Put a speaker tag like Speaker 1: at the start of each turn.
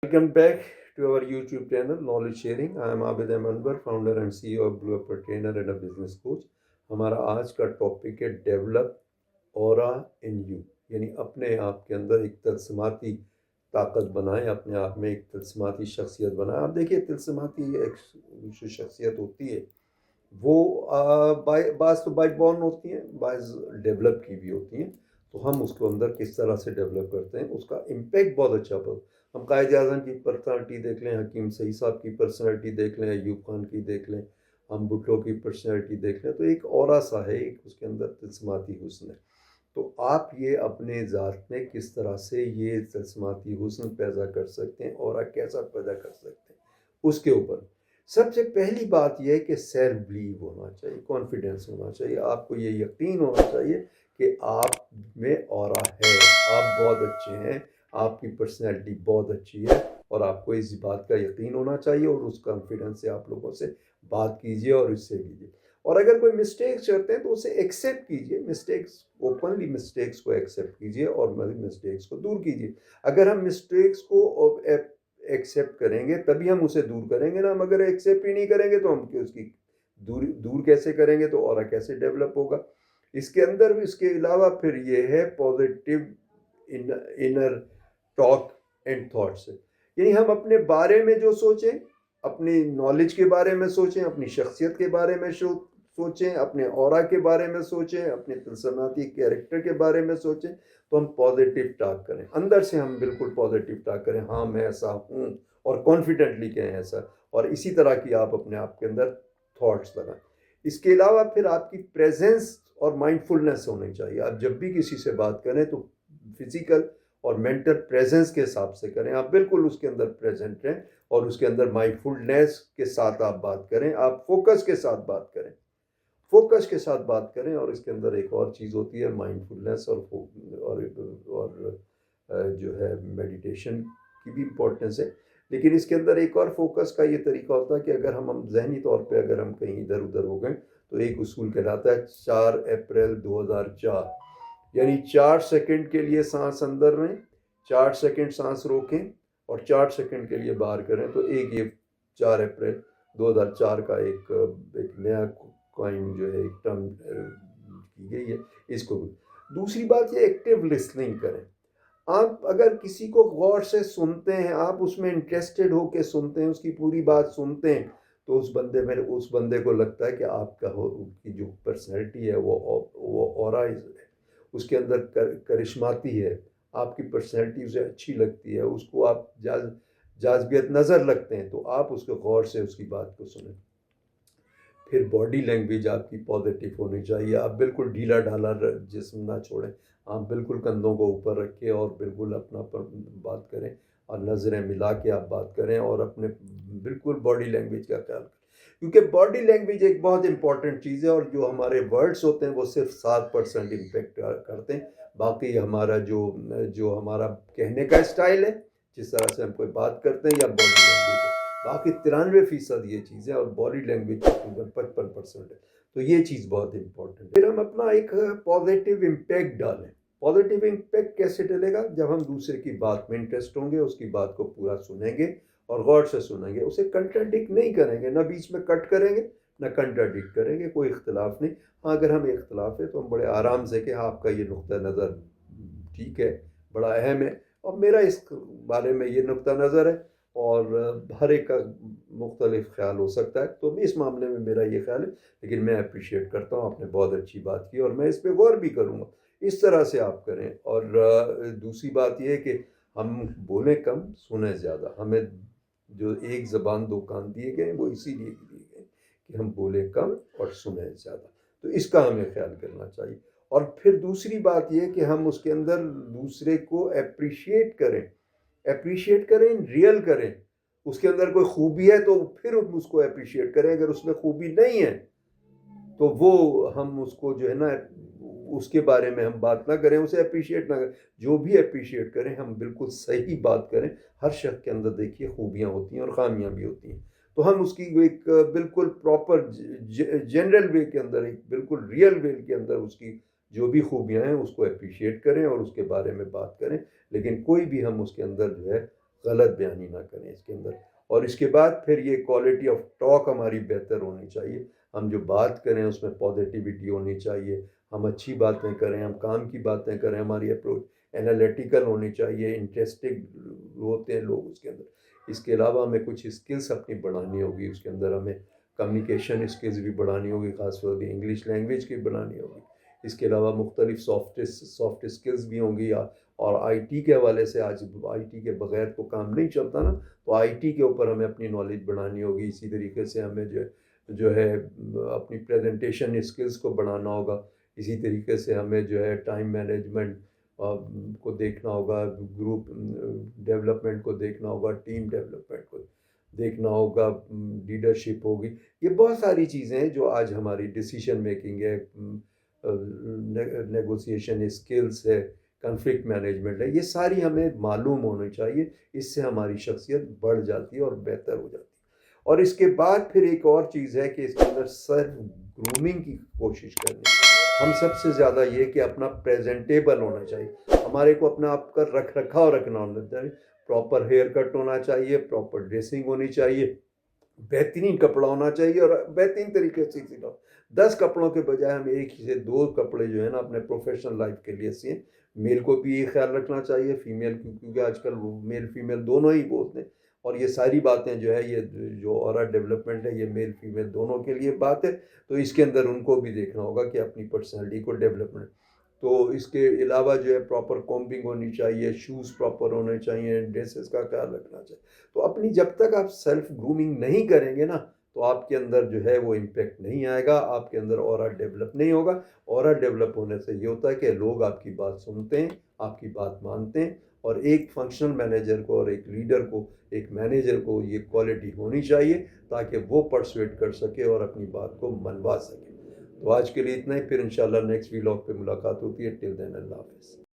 Speaker 1: Welcome back to our YouTube channel Knowledge Sharing. I am Abid Anwar, founder and CEO of Blue Apple Trainer and a business coach. हमारा आज का topic है develop aura in you, यानी अपने आप के अंदर एक तिलस्माती ताकत बनाएं, अपने आप में एक तिलस्माती शख्सियत बनाएं। आप देखिए तिलस्माती एक जो शख्सियत होती है वो बाज़ तो बाई बॉर्न होती हैं, बाज़ डेवलप की भी होती हैं। तो हम उसको अंदर किस तरह से डेवलप करते हैं उसका इम्पैक्ट बहुत अच्छा पड़ता। हम कायद आज़म की पर्सनालिटी देख लें, हकीम सईद साहब की पर्सनालिटी देख लें, अयूब खान की देख लें, हम भुट्टो की पर्सनालिटी देख लें, तो एक ऑरा सा है, एक उसके अंदर तिलस्माती हुस्न है। तो आप ये अपने ज़ात में किस तरह से ये तिलस्माती हुस्न पैदा कर सकते हैं, ऑरा कैसा पैदा कर सकते हैं, उसके ऊपर सबसे पहली बात यह है कि सेल्फ बिलीव होना चाहिए, कॉन्फिडेंस होना चाहिए। आपको ये यकीन होना चाहिए कि आप में ऑरा है, आप बहुत अच्छे हैं, आपकी पर्सनैलिटी बहुत अच्छी है, और आपको इस बात का यकीन होना चाहिए और उस कॉन्फिडेंस से आप लोगों से बात कीजिए और इससे कीजिए। और अगर कोई मिस्टेक्स करते हैं तो उसे एक्सेप्ट कीजिए, मिस्टेक्स ओपनली मिस्टेक्स को एक्सेप्ट कीजिए और मिस्टेक्स को दूर कीजिए। अगर हम मिस्टेक्स को एक्सेप्ट करेंगे तभी हम उसे दूर करेंगे ना। हम अगर एक्सेप्ट ही नहीं करेंगे तो हम उसकी दूर कैसे करेंगे, तो और कैसे डेवलप होगा। इसके अंदर इसके अलावा फिर ये है positive inner talk and thoughts, यानी हम अपने बारे में जो सोचें, अपनी नॉलेज के बारे में सोचें, अपनी शख्सियत के बारे में सोचें, अपने ऑरा के बारे में सोचें, अपने तिलस्माती कैरेक्टर के बारे में सोचें, तो हम पॉजिटिव टॉक करें, अंदर से हम बिल्कुल पॉजिटिव टॉक करें, हाँ मैं ऐसा हूँ, और कॉन्फिडेंटली कहें ऐसा। और इसी तरह की आप अपने आप के अंदर थॉट्स लगाएं। इसके अलावा फिर आपकी प्रेजेंस और माइंडफुलनेस होनी चाहिए। आप जब भी किसी से बात करें तो फिजिकल और मेंटल प्रेजेंस के हिसाब से करें, आप बिल्कुल उसके अंदर प्रेजेंट रहें और उसके अंदर माइंडफुलनेस के साथ आप बात करें, आप फोकस के साथ बात करें, फोकस के साथ बात करें। और इसके अंदर एक और चीज़ होती है माइंडफुलनेस और जो है मेडिटेशन की भी इम्पोर्टेंस है। लेकिन इसके अंदर एक और फोकस का ये तरीका होता है कि अगर हम जहनी तौर पे अगर हम कहीं इधर उधर हो गए तो एक उसूल कहलाता है 4 अप्रैल 2004, यानी 4 सेकंड के लिए सांस अंदर लें, 4 सेकंड सांस रोकें और 4 सेकंड के लिए बाहर करें। तो एक ये 4 अप्रैल 2004 का एक नया कॉइन जो है एक टर्म की गई है इसको। दूसरी बात ये एक्टिव लिसनिंग करें। आप अगर किसी को गौर से सुनते हैं, आप उसमें इंटरेस्टेड होकर सुनते हैं, उसकी पूरी बात सुनते हैं, तो उस बंदे को लगता है कि आपका उसकी जो पर्सनैलिटी है वो ऑरा है, उसके अंदर करिश्माती है, आपकी पर्सनैलिटी उसे अच्छी लगती है, उसको आप जाज़बियत नज़र लगते हैं, तो आप उसको गौर से उसकी बात को सुनें। फिर बॉडी लैंग्वेज आपकी पॉजिटिव होनी चाहिए। आप बिल्कुल ढीला ढाला जिस्म ना छोड़ें, आप बिल्कुल कंधों को ऊपर रखें और बिल्कुल अपना बात करें और नज़रें मिला के आप बात करें और अपने बिल्कुल बॉडी लैंग्वेज का ख्याल करें, क्योंकि बॉडी लैंग्वेज एक बहुत इंपॉर्टेंट चीज़ है। और जो हमारे वर्ड्स होते हैं वो सिर्फ 7% इम्पेक्ट करते हैं। बाकी हमारा जो जो हमारा कहने का स्टाइल है, जिस तरह से हम कोई बात करते हैं, या बॉडी लैंग्वेज है, बाकी 93% ये चीज़ें, और बॉडी लैंग्वेज 55% है। तो ये चीज़ बहुत इंपॉर्टेंट है। फिर हम अपना एक पॉजिटिव इम्पैक्ट डालें। पॉजिटिव इम्पैक्ट कैसे डलेगा? जब हम दूसरे की बात में इंटरेस्ट होंगे, उसकी बात को पूरा सुनेंगे और गौर से सुनेंगे, उसे कंट्राडिक्ट नहीं करेंगे, ना बीच में कट करेंगे ना कंट्राडिक्ट करेंगे, कोई इख्तलाफ नहीं। हाँ, अगर हमें इख्तलाफ है तो हम बड़े आराम से कि हाँ आपका ये नुक्ता नज़र ठीक है, बड़ा अहम है, और मेरा इस बारे में ये नुक्ता नज़र है, और हर एक का मुख्तलिफ ख्याल हो सकता है, तो इस मामले में मेरा ये ख्याल है। लेकिन मैं अप्रिशिएट करता हूँ, आपने बहुत अच्छी बात की और मैं इस पर गौर भी करूँगा। इस तरह से आप करें। और दूसरी बात यह है कि हम बोलें कम, सुने ज़्यादा। हमें जो एक ज़बान दो कान दिए गए वो इसीलिए दिए गए कि हम बोलें कम और सुने ज़्यादा। तो इसका हमें ख्याल करना चाहिए। और फिर दूसरी बात यह कि हम उसके अंदर दूसरे को अप्रिशिएट करें, रियल करें। उसके अंदर कोई खूबी है तो फिर उसको अप्रिशिएट करें, अगर उसमें खूबी नहीं है तो वो हम उसको जो है ना उसके बारे में हम बात ना करें, उसे अप्रिशिएट ना करें। जो भी अप्रिशिएट करें हम बिल्कुल सही बात करें। हर शख्स के अंदर देखिए खूबियाँ होती हैं और ख़ामियाँ भी होती हैं, तो हम उसकी एक बिल्कुल प्रॉपर जनरल वे के अंदर, एक बिल्कुल रियल वे के अंदर उसकी जो भी खूबियाँ हैं उसको अप्रिशिएट करें और उसके बारे में बात करें। लेकिन कोई भी हम उसके अंदर जो है गलत बयानी ना करें इसके अंदर। और इसके बाद फिर ये क्वालिटी ऑफ टॉक हमारी बेहतर होनी चाहिए। हम जो बात करें उसमें पॉजिटिविटी होनी चाहिए, हम अच्छी बातें करें, हम काम की बातें करें, हमारी अप्रोच एनालिटिकल होनी चाहिए, इंटरेस्टिंग होते हैं लोग उसके अंदर। इसके अलावा हमें कुछ स्किल्स अपनी बढ़ानी होगी, उसके अंदर हमें कम्युनिकेशन स्किल्स भी बढ़ानी होगी, ख़ासतौर पर इंग्लिश लैंग्वेज की बढ़ानी होगी। इसके अलावा मुख्तलिफ सॉफ्ट स्किल्स भी होंगी। और आईटी के हवाले से आज आईटी के बगैर तो काम नहीं चलता ना, तो आईटी के ऊपर हमें अपनी नॉलेज बढ़ानी होगी। इसी तरीके से हमें जो है अपनी प्रेजेंटेशन स्किल्स को बढ़ाना होगा। इसी तरीके से हमें जो है टाइम मैनेजमेंट को देखना होगा, ग्रुप डेवलपमेंट को देखना होगा, टीम डेवलपमेंट को देखना होगा, लीडरशिप होगी। ये बहुत सारी चीज़ें हैं जो आज हमारी डिसीजन मेकिंग है, नेगोशिएशन स्किल्स है, कन्फ्लिक्ट मैनेजमेंट है, ये सारी हमें मालूम होनी चाहिए। इससे हमारी शख्सियत बढ़ जाती है और बेहतर हो जाती है। और इसके बाद फिर एक और चीज़ है कि इसके अंदर सेल्फ ग्रूमिंग की कोशिश करनी। हम सबसे ज़्यादा ये कि अपना प्रेजेंटेबल होना चाहिए, हमारे को अपना आप का रख रखाव रखना होना चाहिए। प्रॉपर हेयर कट होना चाहिए, प्रॉपर ड्रेसिंग होनी चाहिए, बेहतरीन कपड़ा होना चाहिए और बेहतरीन तरीके से सिलो। 10 कपड़ों के बजाय हम एक ही से 2 कपड़े जो है ना अपने प्रोफेशनल लाइफ के लिए सिए। मेल को भी ये ख्याल रखना चाहिए, फीमेल क्योंकि आजकल मेल फीमेल दोनों ही बोलते हैं। और ये सारी बातें जो है, ये जो ऑरा डेवलपमेंट है, ये मेल फीमेल दोनों के लिए बात है। तो इसके अंदर उनको भी देखना होगा कि अपनी पर्सनैलिटी को डेवलपमेंट। तो इसके अलावा जो है प्रॉपर कॉम्बिंग होनी चाहिए, शूज़ प्रॉपर होने चाहिए, ड्रेसेस का ख्याल रखना चाहिए। तो अपनी जब तक आप सेल्फ ग्रूमिंग नहीं करेंगे ना, तो आपके अंदर जो है वो इम्पैक्ट नहीं आएगा, आपके अंदर ऑरा डेवलप नहीं होगा। ऑरा डेवलप होने से ये होता है कि लोग आपकी बात सुनते हैं, आपकी बात मानते हैं। और एक फंक्शनल मैनेजर को और एक लीडर को, एक मैनेजर को ये क्वालिटी होनी चाहिए ताकि वो परसुएट कर सके और अपनी बात को मनवा सके। तो आज के लिए इतना ही, फिर इंशाल्लाह नेक्स्ट व्लॉग पे मुलाकात होती है। टिल देन अल्लाह हाफ़िज़।